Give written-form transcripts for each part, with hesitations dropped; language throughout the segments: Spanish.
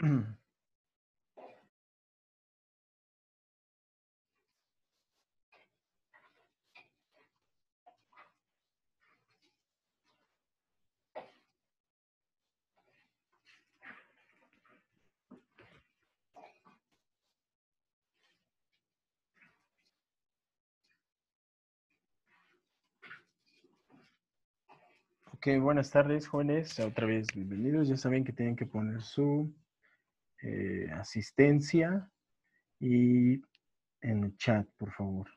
Ok, buenas tardes, jóvenes. Otra vez bienvenidos. Ya saben que tienen que poner su asistencia y en el chat, por favor.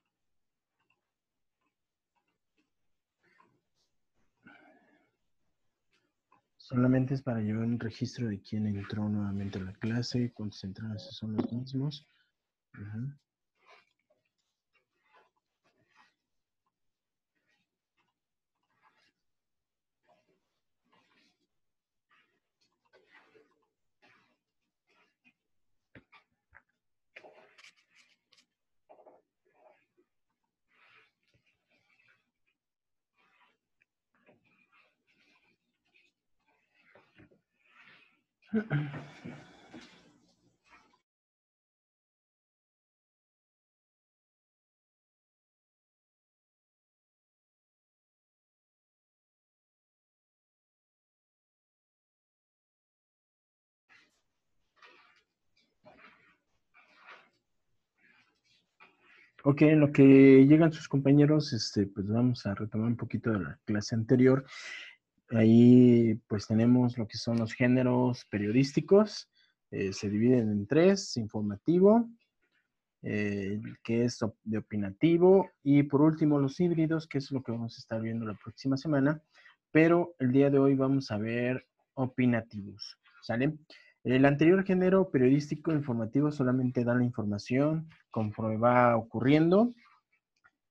Solamente es para llevar un registro de quién entró nuevamente a la clase, cuántos entraron, si son los mismos. Ujú. Ok, en lo que llegan sus compañeros, pues vamos a retomar un poquito de la clase anterior. Ahí pues tenemos lo que son los géneros periodísticos. Se dividen en tres: informativo, que es de opinativo, y por último los híbridos, que es lo que vamos a estar viendo la próxima semana, pero el día de hoy vamos a ver opinativos, ¿sale? El anterior género periodístico informativo solamente da la información conforme va ocurriendo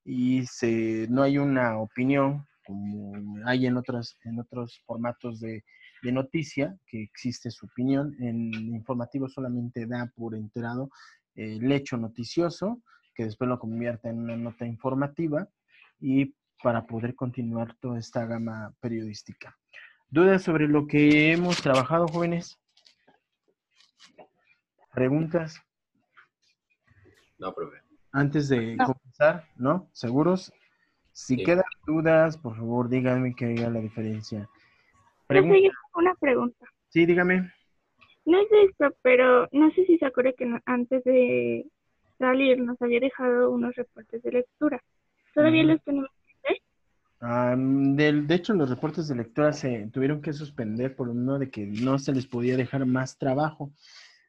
y no hay una opinión como hay en otros formatos de noticia, que existe su opinión. En informativo solamente da por enterado el hecho noticioso, que después lo convierte en una nota informativa y para poder continuar toda esta gama periodística. ¿Dudas sobre lo que hemos trabajado, jóvenes? ¿Preguntas? No, profe. Antes de comenzar, ¿no? ¿Seguros? Si Sí. quedan dudas, por favor, díganme que haya la diferencia. Profe, yo tengo una pregunta. Sí, dígame. No es de esto, pero no sé si se acuerda que antes de salir nos había dejado unos reportes de lectura. ¿Todavía los tenemos que hacer? De hecho, los reportes de lectura se tuvieron que suspender por uno de que no se les podía dejar más trabajo.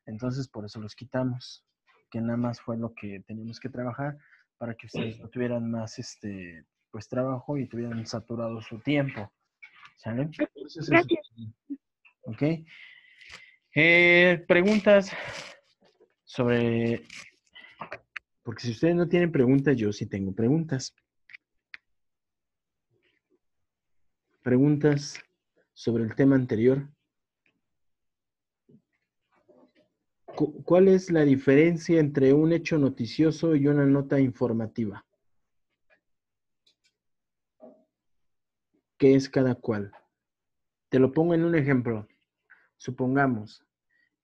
Entonces, por eso los quitamos. Que nada más fue lo que teníamos que trabajar para que ustedes no tuvieran más pues trabajo y tuvieran saturado su tiempo. ¿Sale? Entonces, Gracias. Ok. Preguntas sobre... Porque si ustedes no tienen preguntas, yo sí tengo preguntas. Preguntas sobre el tema anterior. ¿Cuál es la diferencia entre un hecho noticioso y una nota informativa? ¿Qué es cada cual? Te lo pongo en un ejemplo. Supongamos,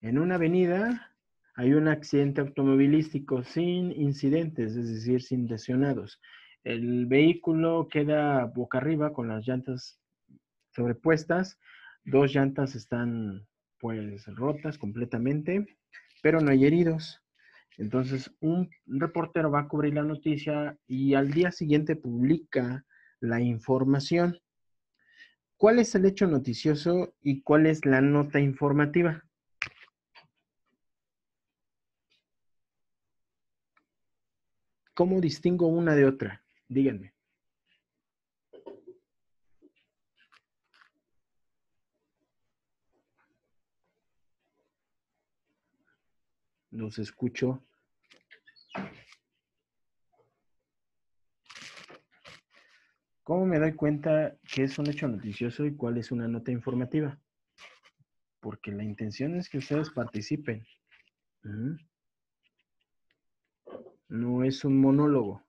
en una avenida hay un accidente automovilístico sin incidentes, es decir, sin lesionados. El vehículo queda boca arriba con las llantas sobrepuestas. Dos llantas están pues rotas completamente, pero no hay heridos. Entonces, un reportero va a cubrir la noticia y al día siguiente publica la información. ¿Cuál es el hecho noticioso y cuál es la nota informativa? ¿Cómo distingo una de otra? Díganme. Los escucho. ¿Cómo me doy cuenta que es un hecho noticioso y cuál es una nota informativa? Porque la intención es que ustedes participen. No es un monólogo.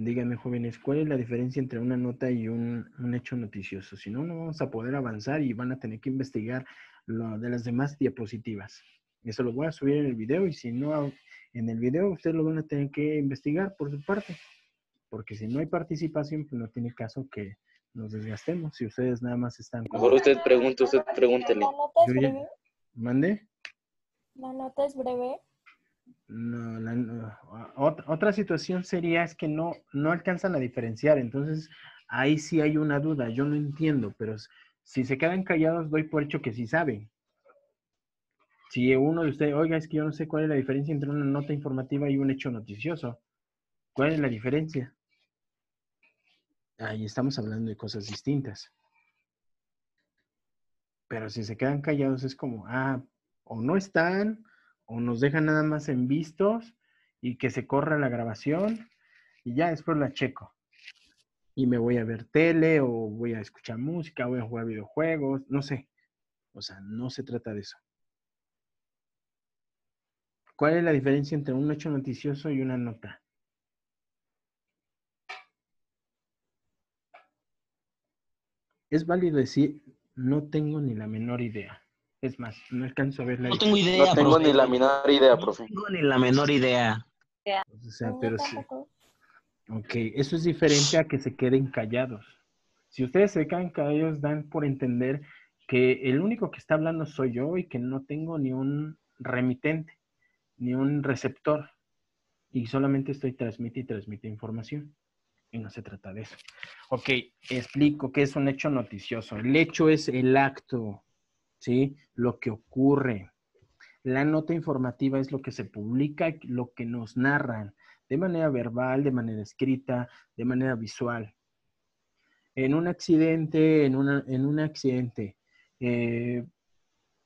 Díganme, jóvenes, ¿cuál es la diferencia entre una nota y un hecho noticioso? Si no, no vamos a poder avanzar y van a tener que investigar lo de las demás diapositivas. Eso lo voy a subir en el video y si no en el video, ustedes lo van a tener que investigar por su parte. Porque si no hay participación, pues no tiene caso que nos desgastemos. Si ustedes nada más están con... Mejor usted pregúntele. ¿La nota es Yo ya- breve? ¿Mande? ¿La nota es breve? No, otra situación sería es que no alcanzan a diferenciar. Entonces, ahí sí hay una duda. Yo no entiendo, pero si se quedan callados, doy por hecho que sí saben. Si uno de ustedes, oiga, es que yo no sé cuál es la diferencia entre una nota informativa y un hecho noticioso. ¿Cuál es la diferencia? Ahí estamos hablando de cosas distintas. Pero si se quedan callados es como, o no están, o nos dejan nada más en vistos y que se corra la grabación y ya después la checo. Y me voy a ver tele o voy a escuchar música, voy a jugar videojuegos, no sé. O sea, no se trata de eso. ¿Cuál es la diferencia entre un hecho noticioso y una nota? Es válido decir, no tengo ni la menor idea. Es más, no alcanzo a ver la No tengo diferencia. idea, No tengo profe. ni la menor idea, No profe. tengo ni la menor idea. O sea, Yo pero sí. tampoco. Ok, eso es diferente a que se queden callados. Si ustedes se quedan callados, dan por entender que el único que está hablando soy yo y que no tengo ni un remitente, ni un receptor. Y solamente estoy transmite información. Y no se trata de eso. Ok, explico qué es un hecho noticioso. El hecho es el acto, ¿sí? Lo que ocurre. La nota informativa es lo que se publica, lo que nos narran, de manera verbal, de manera escrita, de manera visual. En un accidente,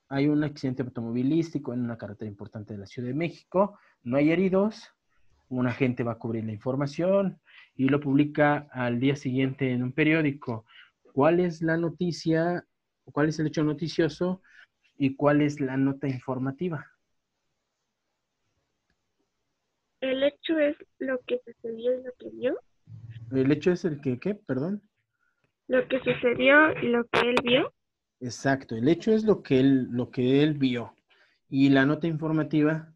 hay un accidente automovilístico en una carretera importante de la Ciudad de México, no hay heridos, un agente va a cubrir la información y lo publica al día siguiente en un periódico. ¿Cuál es la noticia? ¿Cuál es el hecho noticioso? ¿Y cuál es la nota informativa? El hecho es lo que sucedió y lo que vio. El hecho es el que, ¿qué? Perdón. Lo que sucedió y lo que él vio. Exacto, el hecho es lo que él vio. Y la nota informativa,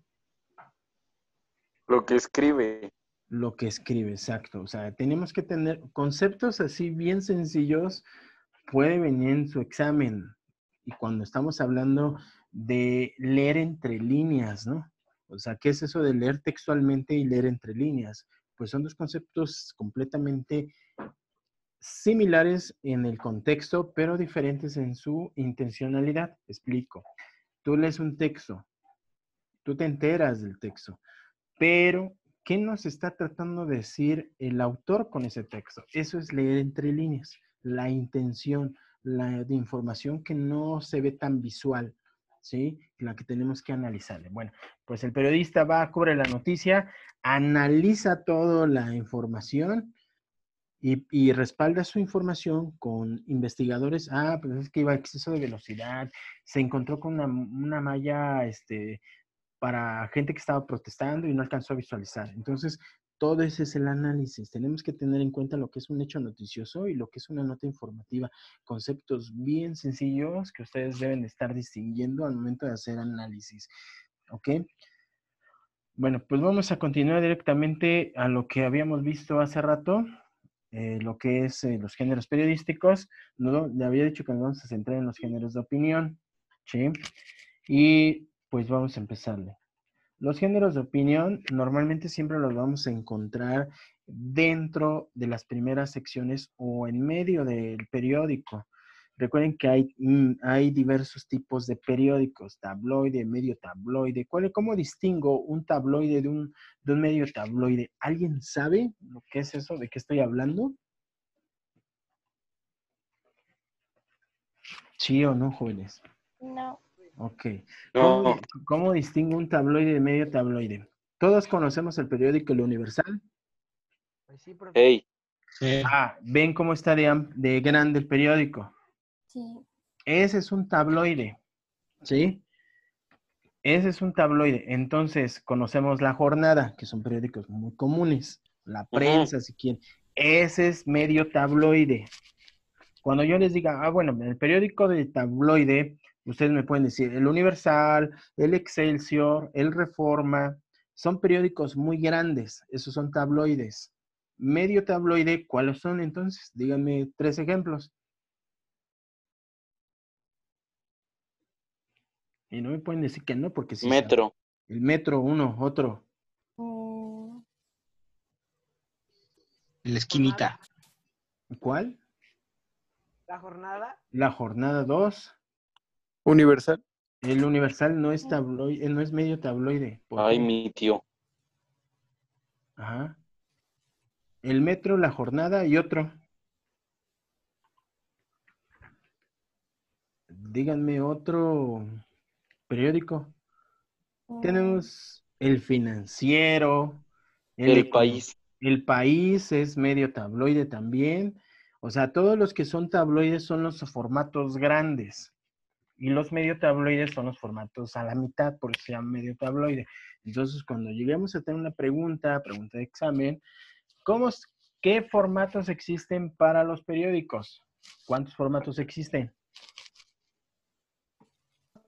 Lo que escribe. lo que escribe, exacto. O sea, tenemos que tener conceptos así bien sencillos, puede venir en su examen. Y cuando estamos hablando de leer entre líneas, ¿no? O sea, ¿qué es eso de leer textualmente y leer entre líneas? Pues son dos conceptos completamente similares en el contexto, pero diferentes en su intencionalidad. Explico. Tú lees un texto, tú te enteras del texto, pero ¿qué nos está tratando de decir el autor con ese texto? Eso es leer entre líneas, la intención, la de información que no se ve tan visual, ¿sí? La que tenemos que analizar. Bueno, pues el periodista va a cubrir la noticia, analiza toda la información y respalda su información con investigadores. Pues es que iba a exceso de velocidad, se encontró con una malla, para gente que estaba protestando y no alcanzó a visualizar. Entonces, todo ese es el análisis. Tenemos que tener en cuenta lo que es un hecho noticioso y lo que es una nota informativa. Conceptos bien sencillos que ustedes deben estar distinguiendo al momento de hacer análisis. ¿Ok? Bueno, pues vamos a continuar directamente a lo que habíamos visto hace rato. Lo que es los géneros periodísticos. No, le había dicho que nos vamos a centrar en los géneros de opinión, ¿sí? Y pues vamos a empezarle. Los géneros de opinión normalmente siempre los vamos a encontrar dentro de las primeras secciones o en medio del periódico. Recuerden que hay diversos tipos de periódicos, tabloide, medio tabloide. ¿Cómo distingo un tabloide de un medio tabloide? ¿Alguien sabe lo que es eso? ¿De qué estoy hablando? ¿Sí o no, jóvenes? No. Ok. No. ¿Cómo distingo un tabloide de medio tabloide? Todos conocemos el periódico El Universal. Pues sí, profe. Hey. Sí. ¿Ven cómo está de grande el periódico? Sí. Ese es un tabloide, ¿sí? Ese es un tabloide. Entonces, conocemos La Jornada, que son periódicos muy comunes. la prensa, si quieren. Ese es medio tabloide. Cuando yo les diga, bueno, el periódico de tabloide, ustedes me pueden decir, el Universal, el Excelsior, el Reforma, son periódicos muy grandes, esos son tabloides. Medio tabloide, ¿cuáles son entonces? Díganme 3 ejemplos. Y no me pueden decir que no, porque sí saben. Metro. El Metro, uno, otro. Mm, La esquinita. ¿Cuál? La jornada. La Jornada 2. Universal. El Universal no es tabloide, no es medio tabloide. ¿Por Ay, qué? mi tío. Ajá. El Metro, La Jornada y otro. Díganme otro periódico. Tenemos El Financiero, El País. El País es medio tabloide también. O sea, todos los que son tabloides son los formatos grandes. Y los medio tabloides son los formatos a la mitad, por eso se llama medio tabloide. Entonces, cuando lleguemos a tener una pregunta de examen, ¿qué formatos existen para los periódicos? ¿Cuántos formatos existen?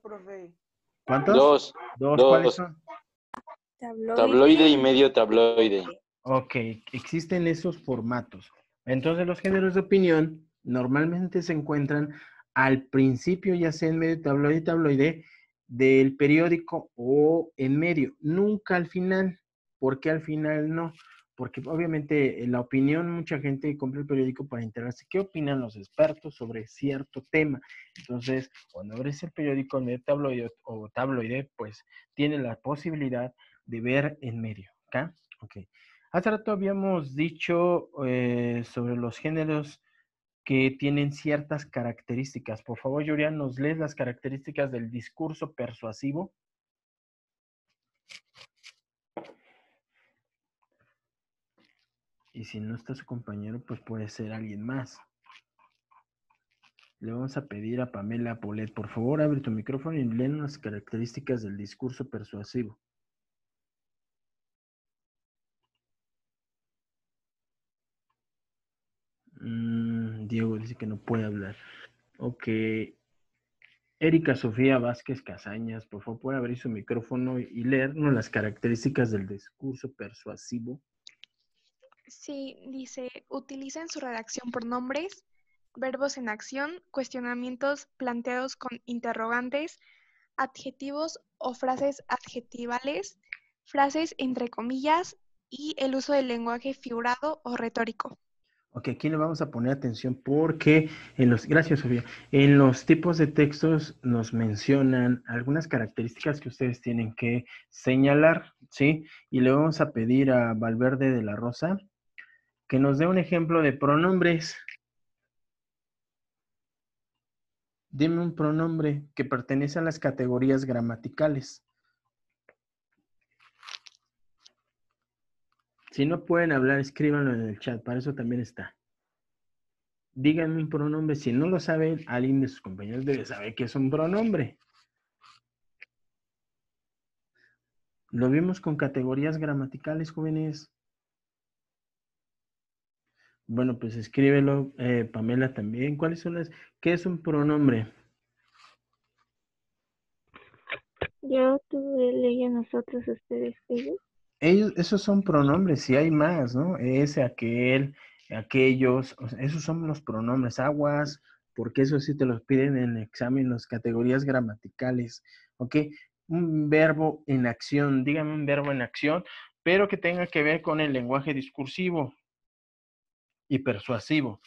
Profe. ¿Cuántos? Dos. ¿Cuáles son? Tabloide y medio tabloide. Ok, existen esos formatos. Entonces, los géneros de opinión normalmente se encuentran al principio, ya sea en medio tabloide y tabloide, del periódico o en medio, nunca al final. ¿Por qué al final no? Porque obviamente en la opinión, mucha gente compra el periódico para enterarse qué opinan los expertos sobre cierto tema. Entonces, cuando abres el periódico en medio tabloide o tabloide, pues tiene la posibilidad de ver en medio. ¿Ok? Ok. Hace rato habíamos dicho sobre los géneros que tienen ciertas características. Por favor, Yurian, ¿nos lees las características del discurso persuasivo? Y si no está su compañero, pues puede ser alguien más. Le vamos a pedir a Pamela Polet, por favor, abre tu micrófono y leen las características del discurso persuasivo. Diego dice que no puede hablar. Ok. Erika Sofía Vázquez Casañas, por favor, puede abrir su micrófono y leernos las características del discurso persuasivo. Sí, dice, utiliza en su redacción pronombres, verbos en acción, cuestionamientos planteados con interrogantes, adjetivos o frases adjetivales, frases entre comillas y el uso del lenguaje figurado o retórico. Ok, aquí le vamos a poner atención porque gracias Sofía, en los tipos de textos nos mencionan algunas características que ustedes tienen que señalar, ¿sí? Y le vamos a pedir a Valverde de la Rosa que nos dé un ejemplo de pronombres. Dime un pronombre que pertenece a las categorías gramaticales. Si no pueden hablar, escríbanlo en el chat, para eso también está. Díganme un pronombre. Si no lo saben, alguien de sus compañeros debe saber qué es un pronombre. Lo vimos con categorías gramaticales, jóvenes. Bueno, pues escríbelo, Pamela también. ¿Qué es un pronombre? Yo, tú, él, ella, nosotros, ustedes, ellos. Esos son pronombres, si hay más, ¿no? Ese, aquel, aquellos, o sea, esos son los pronombres. Aguas, porque eso sí te los piden en el examen, las categorías gramaticales, ¿ok? Un verbo en acción, dígame un verbo en acción, pero que tenga que ver con el lenguaje discursivo y persuasivo.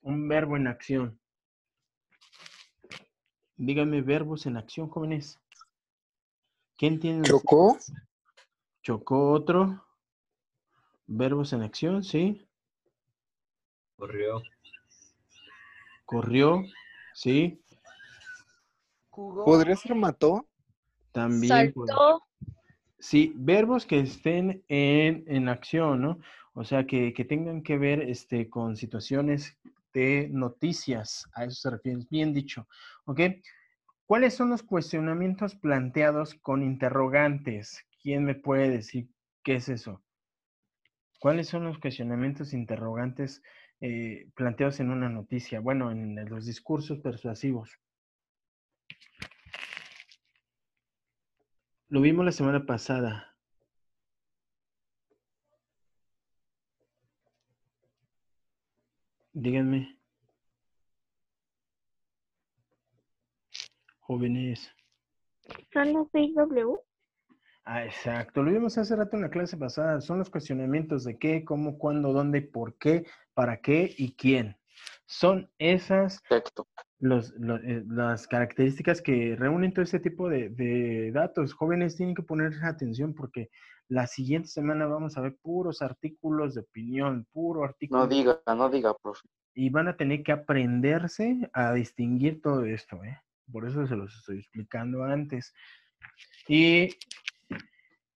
Un verbo en acción. Dígame verbos en acción, jóvenes. ¿Quién tiene? Chocó. Chocó otro. Verbos en acción, ¿sí? Corrió. Corrió, ¿sí? Jugó. ¿Podría ser mató? También. saltó, Sí, verbos que estén en acción, ¿no? O sea, que tengan que ver con situaciones de noticias. A eso se refiere, bien dicho. ¿Ok? ¿Cuáles son los cuestionamientos planteados con interrogantes? ¿Quién me puede decir qué es eso? ¿Cuáles son los cuestionamientos interrogantes planteados en una noticia? Bueno, en los discursos persuasivos. Lo vimos la semana pasada. Díganme. Jóvenes. ¿Son las 6W? Ah, exacto. Lo vimos hace rato en la clase pasada. Son los cuestionamientos de qué, cómo, cuándo, dónde, por qué, para qué y quién. Son esas Exacto. las características que reúnen todo este tipo de datos. Jóvenes tienen que poner atención porque la siguiente semana vamos a ver puros artículos de opinión, puro artículo. No diga, profe. Y van a tener que aprenderse a distinguir todo esto, ¿eh? Por eso se los estoy explicando antes. Y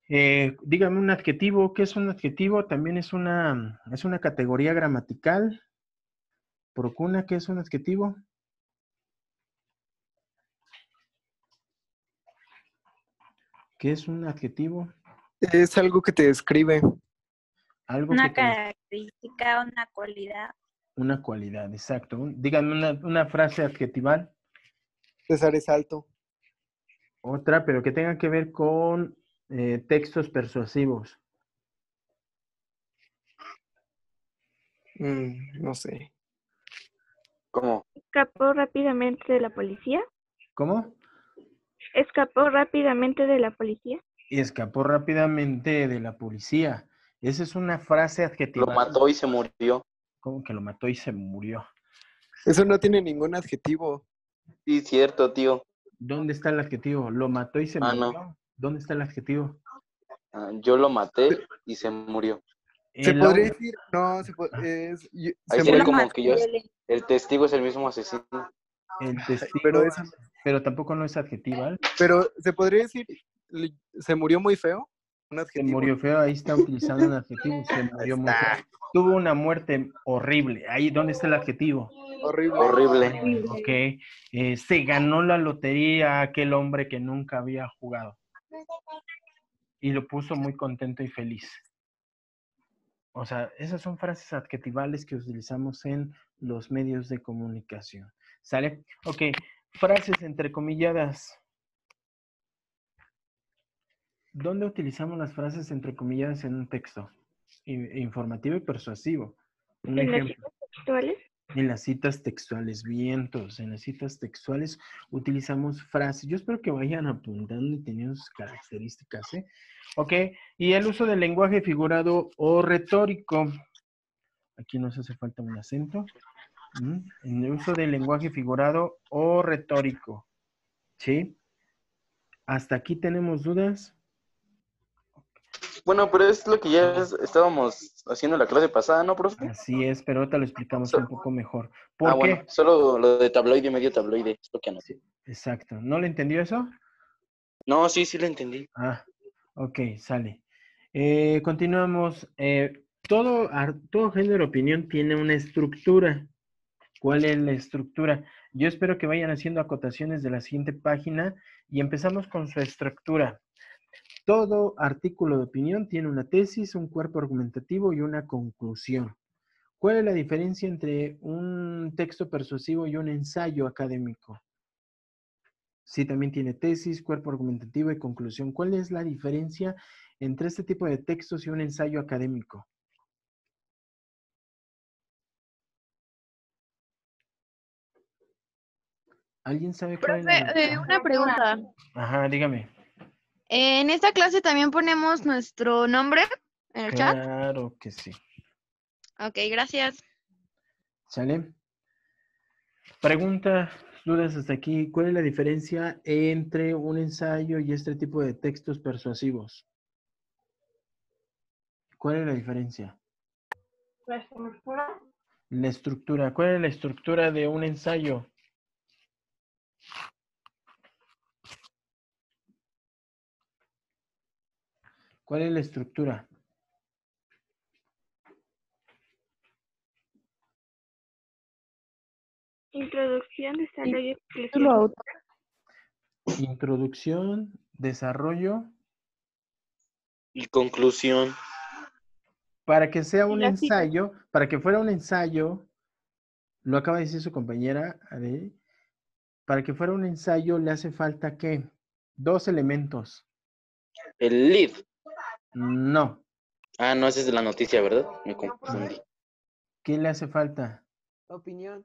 dígame un adjetivo. ¿Qué es un adjetivo? También es una categoría gramatical. Procuna, ¿qué es un adjetivo? ¿Qué es un adjetivo? Es algo que te describe. Algo Una que característica, una cualidad. una cualidad, exacto. Díganme una frase adjetival. César es alto. Otra, pero que tenga que ver con textos persuasivos. No sé. ¿Cómo? ¿Escapó rápidamente de la policía? ¿Cómo? ¿Escapó rápidamente de la policía? Y escapó rápidamente de la policía. Esa es una frase Lo adjetival. mató y se murió. ¿Cómo que lo mató y se murió? Eso no tiene ningún adjetivo. Sí, cierto, tío. ¿Dónde está el adjetivo? ¿Lo mató y se murió? No. ¿Dónde está el adjetivo? Yo lo maté y se murió. Se podría decir, no, Ahí se sería murió. como que el testigo es el mismo asesino. El testigo, Pero eso no. pero tampoco no es adjetival. Pero se podría decir, se murió muy feo. Un Se adjetivo. murió feo, ahí está utilizando un adjetivo. Se murió muy feo. Tuvo una muerte horrible. Ahí, ¿dónde está el adjetivo? Horrible. Ok. Se ganó la lotería aquel hombre que nunca había jugado. Y lo puso muy contento y feliz. O sea, esas son frases adjetivales que utilizamos en los medios de comunicación. ¿Sale? Ok. Frases entrecomilladas. ¿Dónde utilizamos las frases entrecomilladas en un texto? Informativo y persuasivo. Un ¿En las ejemplo. citas textuales? En las citas textuales, vientos. En las citas textuales utilizamos frases. Yo espero que vayan apuntando y teniendo sus características, ¿eh? Ok. Y el uso del lenguaje figurado o retórico. Aquí nos hace falta un acento. En el uso del lenguaje figurado o retórico. ¿Sí? ¿Hasta aquí tenemos dudas? Bueno, pero es lo que ya estábamos haciendo en la clase pasada, ¿no, profe? Así es, pero ahorita lo explicamos un poco mejor. ¿Por qué? Bueno, solo lo de tabloide y medio tabloide, es lo que anoté. Sí, exacto. ¿No le entendió eso? No, sí lo entendí. Ah, ok, sale. Continuamos. Todo género de opinión tiene una estructura. ¿Cuál es la estructura? Yo espero que vayan haciendo acotaciones de la siguiente página y empezamos con su estructura. Todo artículo de opinión tiene una tesis, un cuerpo argumentativo y una conclusión. ¿Cuál es la diferencia entre un texto persuasivo y un ensayo académico? Sí, también tiene tesis, cuerpo argumentativo y conclusión. ¿Cuál es la diferencia entre este tipo de textos y un ensayo académico? ¿Alguien sabe cuál es la Profe, una pregunta. Ajá, dígame. En esta clase también ponemos nuestro nombre en el chat. Claro que sí. Ok, gracias. ¿Sale? Pregunta, dudas hasta aquí. ¿Cuál es la diferencia entre un ensayo y este tipo de textos persuasivos? ¿Cuál es la diferencia? La estructura. La estructura. ¿Cuál es la estructura de un ensayo? ¿Cuál es la estructura? Introducción, desarrollo, explicación. Introducción, desarrollo. Y conclusión. Para que sea Y un las citas. ensayo, para que fuera un ensayo, lo acaba de decir su compañera, Adel, para que fuera un ensayo le hace falta ¿qué? 2 elementos. El lead. No. Ah, no, esa es de la noticia, ¿verdad? Me confundí. ¿Qué le hace falta? Opinión.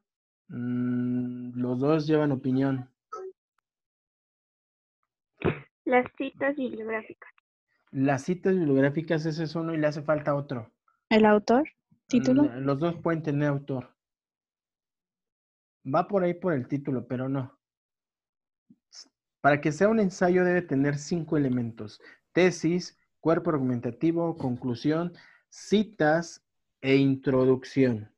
Los dos llevan opinión. Las citas bibliográficas. Las citas bibliográficas, ese es uno y le hace falta otro. ¿El autor? ¿Título? Los dos pueden tener autor. Va por ahí por el título, pero no. Para que sea un ensayo debe tener 5 elementos. Tesis, cuerpo argumentativo, conclusión, citas e introducción.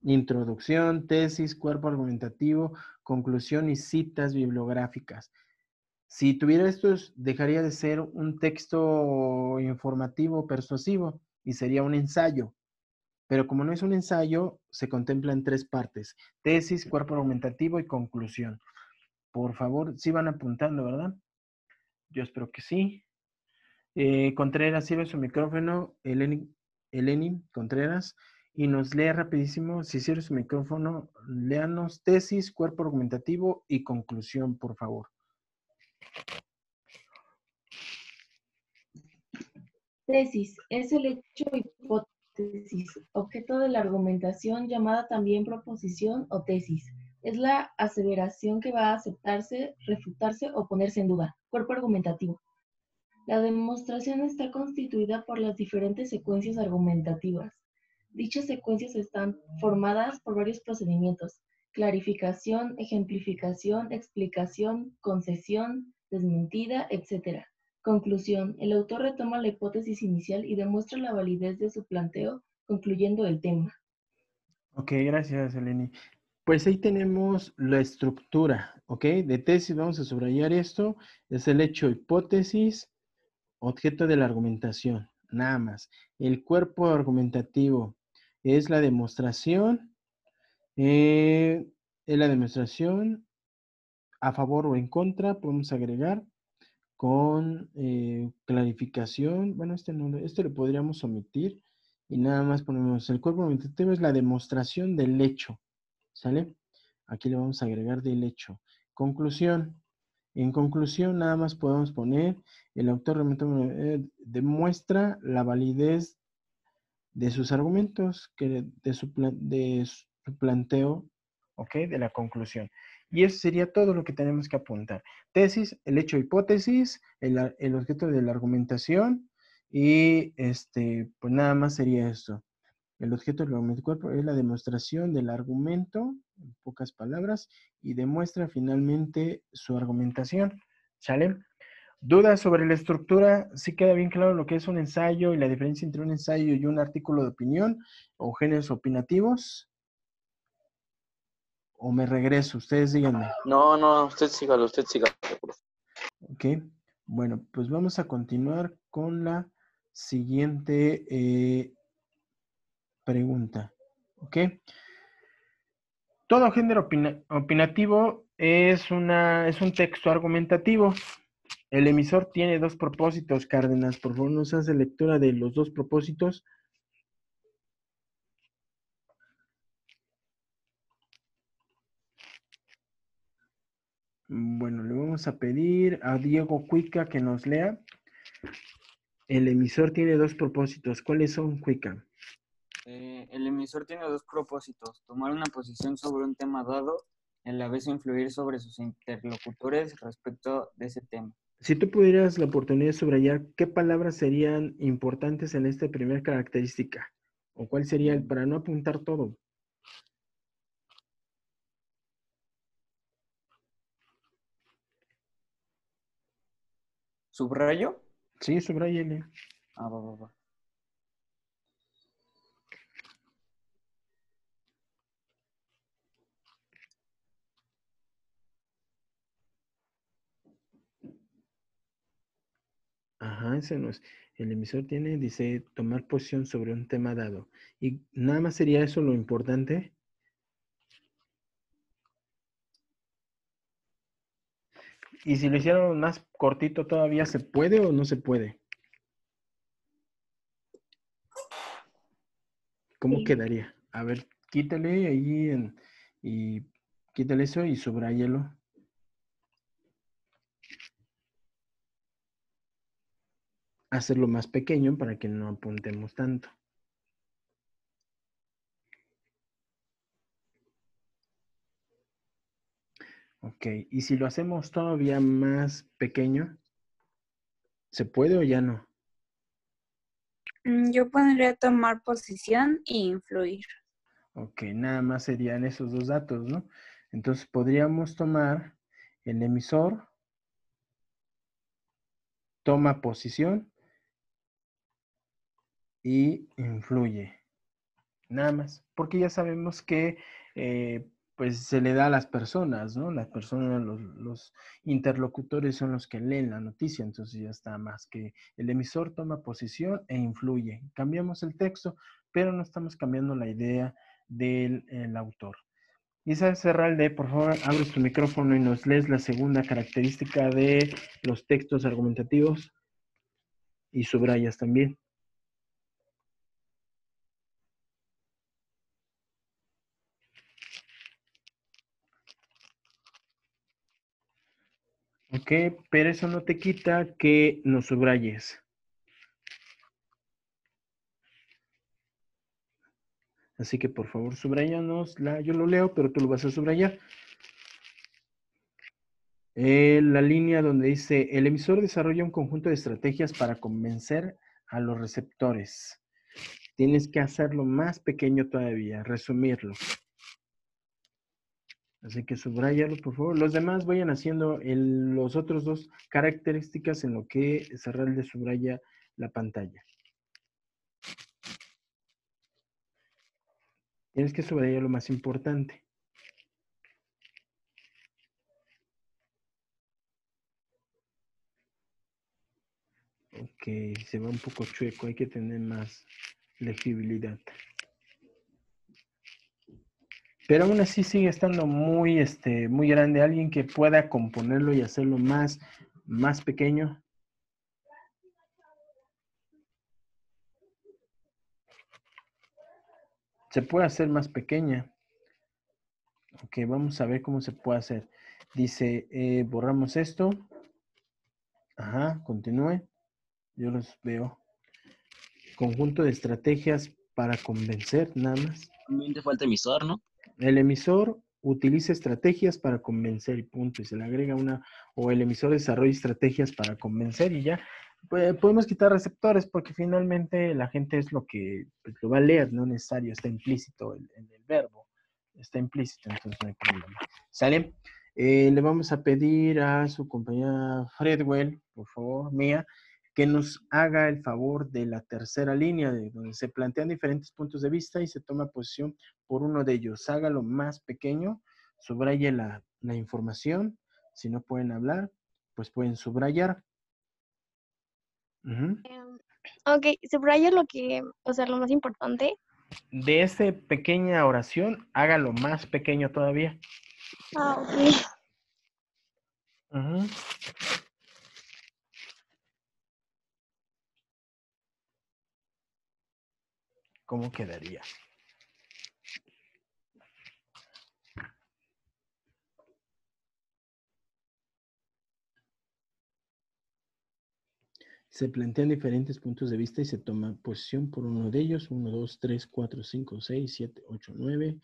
Introducción, tesis, cuerpo argumentativo, conclusión y citas bibliográficas. Si tuviera estos, dejaría de ser un texto informativo persuasivo y sería un ensayo. Pero como no es un ensayo, se contempla en 3 partes. Tesis, cuerpo argumentativo y conclusión. Por favor, sí van apuntando, ¿verdad? Yo espero que sí. Contreras, sirve su micrófono. Eleni Contreras. Y nos lee rapidísimo, si sirve su micrófono, léanos tesis, cuerpo argumentativo y conclusión, por favor. Tesis es el hecho o hipótesis, objeto de la argumentación llamada también proposición o tesis. Es la aseveración que va a aceptarse, refutarse o ponerse en duda. Cuerpo argumentativo. La demostración está constituida por las diferentes secuencias argumentativas. Dichas secuencias están formadas por varios procedimientos: clarificación, ejemplificación, explicación, concesión, desmentida, etc. Conclusión. El autor retoma la hipótesis inicial y demuestra la validez de su planteo, concluyendo el tema. Ok, gracias, Eleni. Pues ahí tenemos la estructura, ¿ok? De tesis vamos a subrayar esto. Es el hecho, hipótesis, objeto de la argumentación, nada más. El cuerpo argumentativo es la demostración. Es la demostración a favor o en contra, podemos agregar con clarificación. Bueno, este lo podríamos omitir y nada más ponemos el cuerpo argumentativo es la demostración del hecho, ¿sale? Aquí le vamos a agregar del hecho. Conclusión. En conclusión, nada más podemos poner el autor demuestra la validez de sus argumentos, de su planteo, ¿ok? De la conclusión. Y eso sería todo lo que tenemos que apuntar. Tesis, el hecho hipótesis, el objeto de la argumentación y pues nada más sería esto. El objeto del argumento es la demostración del argumento, en pocas palabras, y demuestra finalmente su argumentación. ¿Sale? ¿Dudas sobre la estructura? ¿Sí queda bien claro lo que es un ensayo y la diferencia entre un ensayo y un artículo de opinión o géneros opinativos? ¿O me regreso? Ustedes díganme. No, usted sígalo. Ok. Bueno, pues vamos a continuar con la siguiente pregunta. ¿Ok? Todo género opinativo es un texto argumentativo. El emisor tiene 2 propósitos, Cárdenas. Por favor, nos hace lectura de los 2 propósitos. Bueno, le vamos a pedir a Diego Cuica que nos lea. El emisor tiene 2 propósitos. ¿Cuáles son, Cuica? El emisor tiene 2 propósitos: tomar una posición sobre un tema dado y a la vez influir sobre sus interlocutores respecto de ese tema. Si tú pudieras la oportunidad de subrayar, ¿qué palabras serían importantes en esta primera característica? ¿O cuál sería el para no apuntar todo? ¿Subrayo? Sí, subrayele. Va. Ajá, ese no es. El emisor dice, tomar posición sobre un tema dado. ¿Y nada más sería eso lo importante? ¿Y si lo hicieron más cortito todavía, se puede o no se puede? ¿Cómo Sí. quedaría? A ver, quítale ahí y quítale eso y subráyelo. Hacerlo más pequeño para que no apuntemos tanto. Ok, y si lo hacemos todavía más pequeño, ¿se puede o ya no? Yo pondría tomar posición e influir. Ok, nada más serían esos dos datos, ¿no? Entonces podríamos tomar el emisor, toma posición y influye. Nada más, porque ya sabemos que pues se le da a las personas, ¿no? Las personas, los interlocutores son los que leen la noticia, entonces ya está más que el emisor toma posición e influye. Cambiamos el texto, pero no estamos cambiando la idea del autor. Isa Serralde, por favor, abres tu micrófono y nos lees la segunda característica de los textos argumentativos y subrayas también. Ok, pero eso no te quita que nos subrayes. Así que por favor, subrayanosla. Yo lo leo, pero tú lo vas a subrayar. La línea donde dice, el emisor desarrolla un conjunto de estrategias para convencer a los receptores. Tienes que hacerlo más pequeño todavía, resumirlo. Así que subráyalo, por favor. Los demás vayan haciendo los otros dos características en lo que Serralde subraya la pantalla. Tienes que subrayar lo más importante. Ok, se va un poco chueco, hay que tener más legibilidad. Pero aún así sigue estando muy grande. Alguien que pueda componerlo y hacerlo más pequeño. Se puede hacer más pequeña. Ok, vamos a ver cómo se puede hacer. Dice, borramos esto. Ajá, continúe. Yo los veo. Conjunto de estrategias para convencer, nada más. Solamente falta emisor, ¿no? El emisor utiliza estrategias para convencer y punto. Y se le agrega o el emisor desarrolla estrategias para convencer y ya. Podemos quitar receptores porque finalmente la gente es lo que pues, lo va a leer, no es necesario, está implícito en el verbo. Está implícito, entonces no hay problema. ¿Sale? Le vamos a pedir a su compañera Fredwell, por favor, Mía, que nos haga el favor de la tercera línea, de donde se plantean diferentes puntos de vista y se toma posición por uno de ellos. Hágalo más pequeño, subraye la información. Si no pueden hablar, pues pueden subrayar. Ok, subraya lo que, o sea, lo más importante. De esa pequeña oración, hágalo más pequeño todavía. Ah, ok. ¿Cómo quedaría? Se plantean diferentes puntos de vista y se toma posición por uno de ellos. 1, 2, 3, 4, 5, 6, 7, 8, 9,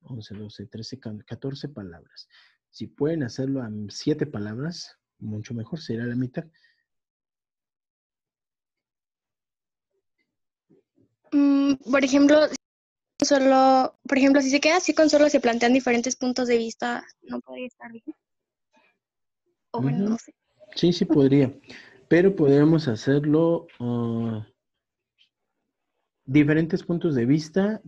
11, 12, 13, 14 palabras. Si pueden hacerlo a 7 palabras, mucho mejor, será la mitad. Por ejemplo, si se queda así con solo se plantean diferentes puntos de vista, ¿no podría estar bien? O bueno, no sé. Sí, sí podría. Pero podríamos hacerlo diferentes puntos de vista.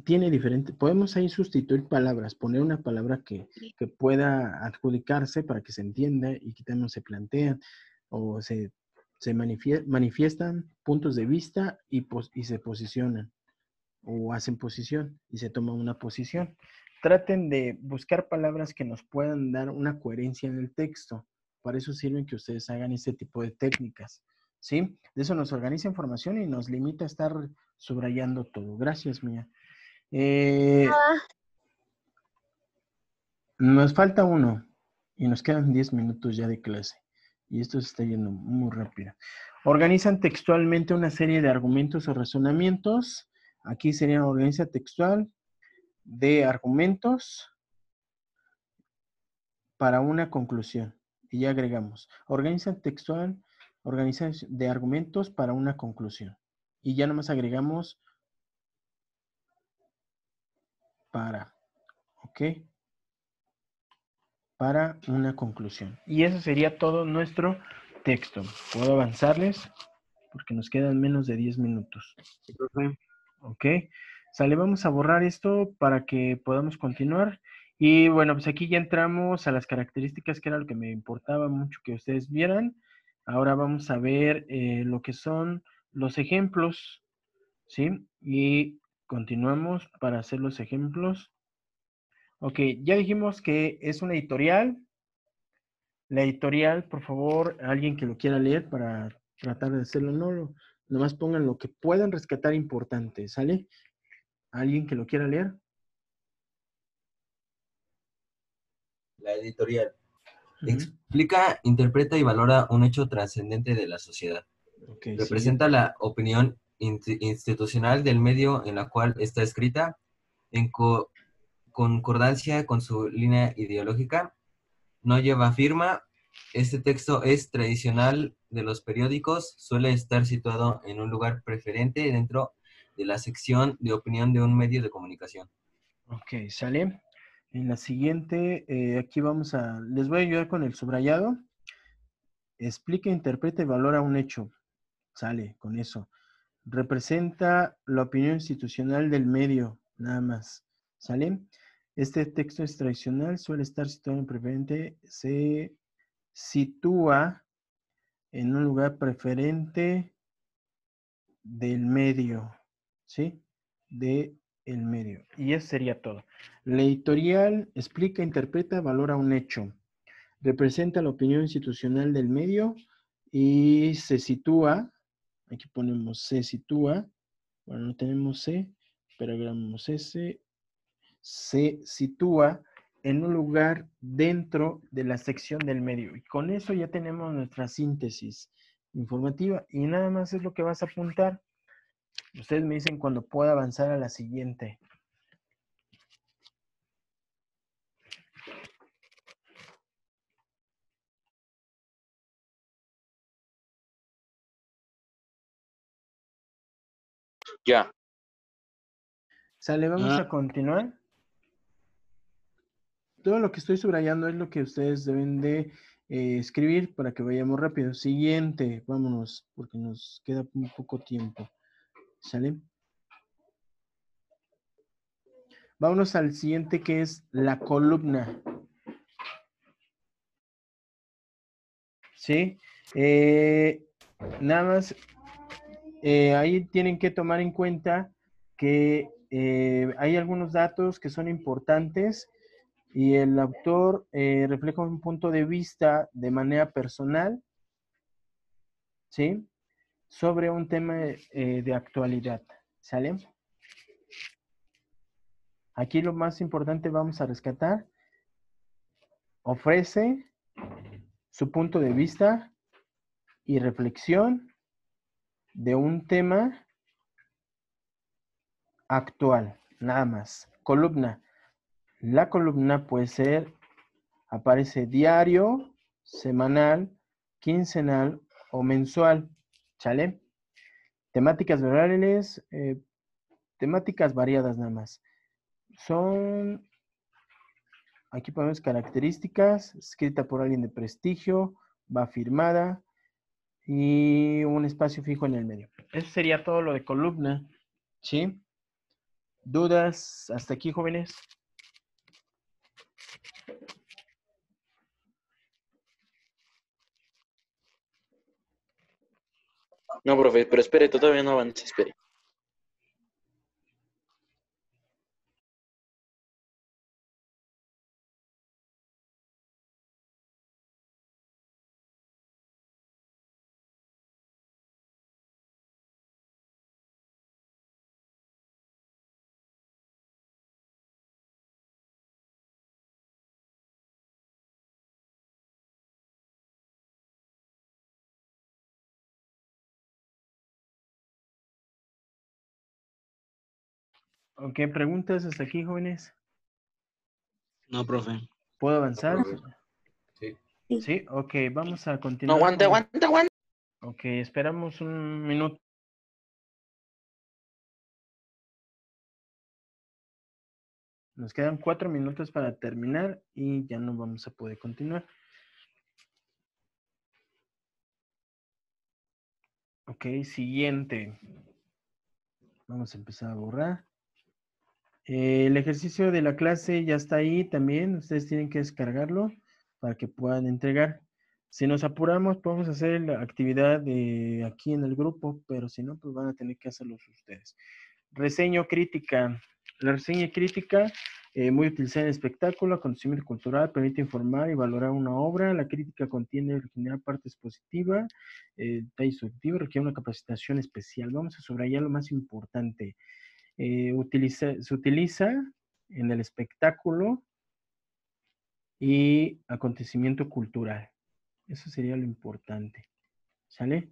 Podemos ahí sustituir palabras, poner una palabra que pueda adjudicarse para que se entienda y quitamos se plantean o se manifiestan puntos de vista y se posicionan o hacen posición y se toma una posición. Traten de buscar palabras que nos puedan dar una coherencia en el texto. Para eso sirven que ustedes hagan este tipo de técnicas, ¿sí? De eso nos organiza información y nos limita a estar subrayando todo. Gracias, Mía. Nos falta uno y nos quedan 10 minutos ya de clase. Y esto se está yendo muy rápido. Organizan textualmente una serie de argumentos o razonamientos. Aquí sería organiza textual de argumentos para una conclusión. Y ya agregamos. Organiza textual, organiza de argumentos para una conclusión. Y ya nomás agregamos para. ¿Ok? Para una conclusión. Y eso sería todo nuestro texto. Puedo avanzarles porque nos quedan menos de 10 minutos. Ok. Sale, vamos a borrar esto para que podamos continuar. Y bueno, pues aquí ya entramos a las características, que era lo que me importaba mucho que ustedes vieran. Ahora vamos a ver lo que son los ejemplos, ¿sí? Y continuamos para hacer los ejemplos. Ok, ya dijimos que es una editorial. La editorial, por favor, alguien que lo quiera leer para tratar de hacerlo, nomás pongan lo que puedan rescatar importante, ¿sale? ¿Alguien que lo quiera leer? La editorial. Explica, interpreta y valora un hecho trascendente de la sociedad. Okay, representa la opinión institucional del medio en la cual está escrita, en concordancia con su línea ideológica. No lleva firma. Este texto es tradicional de los periódicos. Suele estar situado en un lugar preferente dentro de la sección de opinión de un medio de comunicación. Ok, sale. En la siguiente, aquí les voy a ayudar con el subrayado. Explica, interpreta y valora un hecho. Sale, con eso. Representa la opinión institucional del medio, nada más. ¿Sale? Este texto es tradicional, suele estar situado en preferente, se sitúa en un lugar preferente del medio, ¿sí? De el medio. Y eso sería todo. La editorial explica, interpreta, valora un hecho. Representa la opinión institucional del medio y se sitúa, aquí ponemos se sitúa, bueno, no tenemos C, pero agregamos S, se sitúa en un lugar dentro de la sección del medio. Y con eso ya tenemos nuestra síntesis informativa y nada más es lo que vas a apuntar. Ustedes me dicen cuando pueda avanzar a la siguiente. Ya. Sale, vamos a continuar. Todo lo que estoy subrayando es lo que ustedes deben de escribir para que vayamos rápido. Siguiente, vámonos, porque nos queda muy poco tiempo. ¿Sale? Vámonos al siguiente, que es la columna. ¿Sí? Nada más, ahí tienen que tomar en cuenta que hay algunos datos que son importantes y el autor refleja un punto de vista de manera personal, ¿sí? Sobre un tema de actualidad, ¿sale? Aquí lo más importante vamos a rescatar. Ofrece su punto de vista y reflexión de un tema actual, nada más. Columna. La columna puede ser, aparece diario, semanal, quincenal o mensual, ¿sale? Temáticas variables, temáticas variadas nada más. Son, aquí ponemos características, escrita por alguien de prestigio, va firmada y un espacio fijo en el medio. Eso sería todo lo de columna, ¿sí? ¿Dudas hasta aquí, jóvenes? No, profe, pero espere, todavía no avance, espere. Ok, preguntas hasta aquí, jóvenes. No, profe. ¿Puedo avanzar? Sí. Sí, ok, vamos a No, continuar. aguanta. Ok, esperamos un minuto. Nos quedan 4 minutos para terminar y ya no vamos a poder continuar. Ok, siguiente. Vamos a empezar a borrar. El ejercicio de la clase ya está ahí también. Ustedes tienen que descargarlo para que puedan entregar. Si nos apuramos, podemos hacer la actividad de aquí en el grupo, pero si no, pues van a tener que hacerlo ustedes. Reseña crítica. La reseña crítica, muy utilizada en espectáculo, acontecimiento cultural, permite informar y valorar una obra. La crítica contiene original partes positivas, detalles subjetivos, requiere una capacitación especial. Vamos a subrayar lo más importante. Se utiliza en el espectáculo y acontecimiento cultural. Eso sería lo importante. ¿Sale?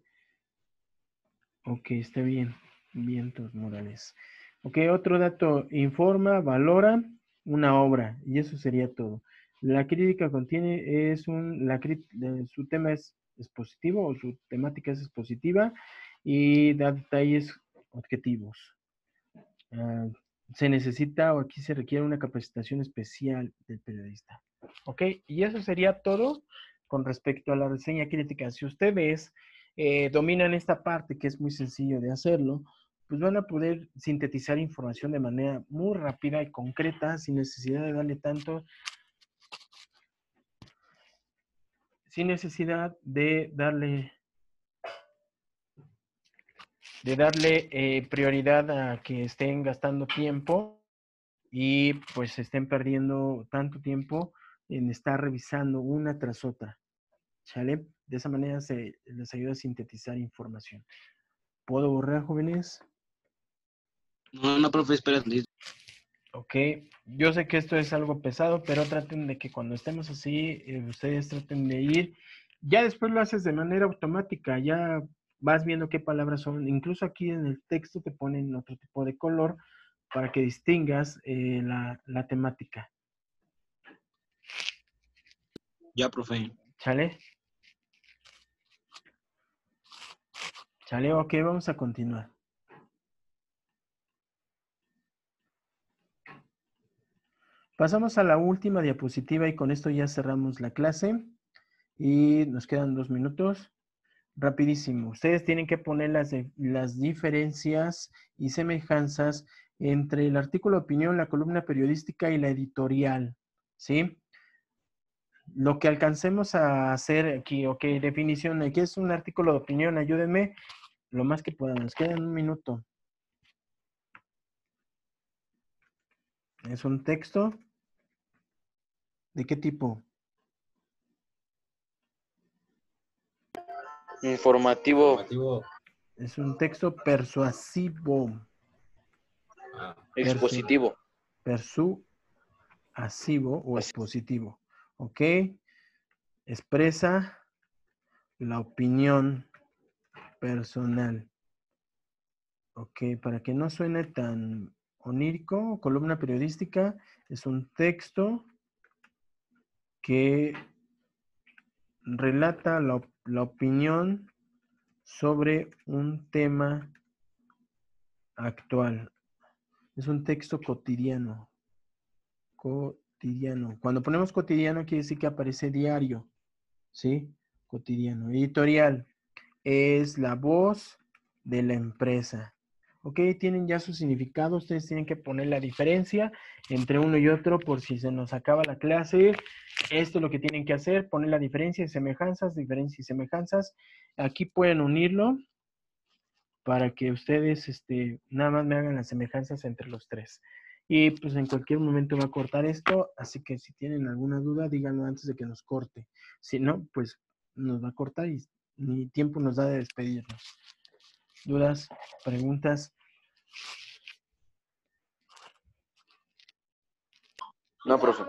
Ok, está bien. Vientos Morales. Ok, otro dato. Informa, valora una obra. Y eso sería todo. La crítica contiene, su tema es expositivo o su temática es expositiva y da detalles objetivos. Se necesita o aquí se requiere una capacitación especial del periodista. Ok, y eso sería todo con respecto a la reseña crítica. Si ustedes dominan esta parte, que es muy sencillo de hacerlo, pues van a poder sintetizar información de manera muy rápida y concreta, sin necesidad de darle tanto, sin necesidad de darle prioridad a que estén gastando tiempo y pues estén perdiendo tanto tiempo en estar revisando una tras otra. ¿Sale? De esa manera se les ayuda a sintetizar información. ¿Puedo borrar, jóvenes? No, profe, espera. Ok, yo sé que esto es algo pesado, pero traten de que cuando estemos así, ustedes traten de ir. Ya después lo haces de manera automática, ya vas viendo qué palabras son. Incluso aquí en el texto te ponen otro tipo de color para que distingas la temática. Ya, profe. ¿Sale? ¿Sale? Ok, vamos a continuar. Pasamos a la última diapositiva y con esto ya cerramos la clase y nos quedan 2 minutos. Rapidísimo. Ustedes tienen que poner las diferencias y semejanzas entre el artículo de opinión, la columna periodística y la editorial. ¿Sí? Lo que alcancemos a hacer aquí, ok, definición. Aquí es un artículo de opinión, ayúdenme lo más que puedan. Nos queda 1 minuto. Es un texto. ¿De qué tipo? Informativo. Es un texto persuasivo. Expositivo. Persuasivo o expositivo. ¿Ok? Expresa la opinión personal. Ok, para que no suene tan onírico, columna periodística es un texto que relata la opinión sobre un tema actual. Es un texto cotidiano. Cotidiano. Cuando ponemos cotidiano quiere decir que aparece diario. ¿Sí? Cotidiano. Editorial es la voz de la empresa. Ok, tienen ya su significado. Ustedes tienen que poner la diferencia entre uno y otro por si se nos acaba la clase. Esto es lo que tienen que hacer, poner la diferencia y semejanzas, diferencias y semejanzas. Aquí pueden unirlo para que ustedes nada más me hagan las semejanzas entre los tres. Y pues en cualquier momento va a cortar esto, así que si tienen alguna duda, díganlo antes de que nos corte. Si no, pues nos va a cortar y ni tiempo nos da de despedirnos. ¿Dudas? ¿Preguntas? No, profe.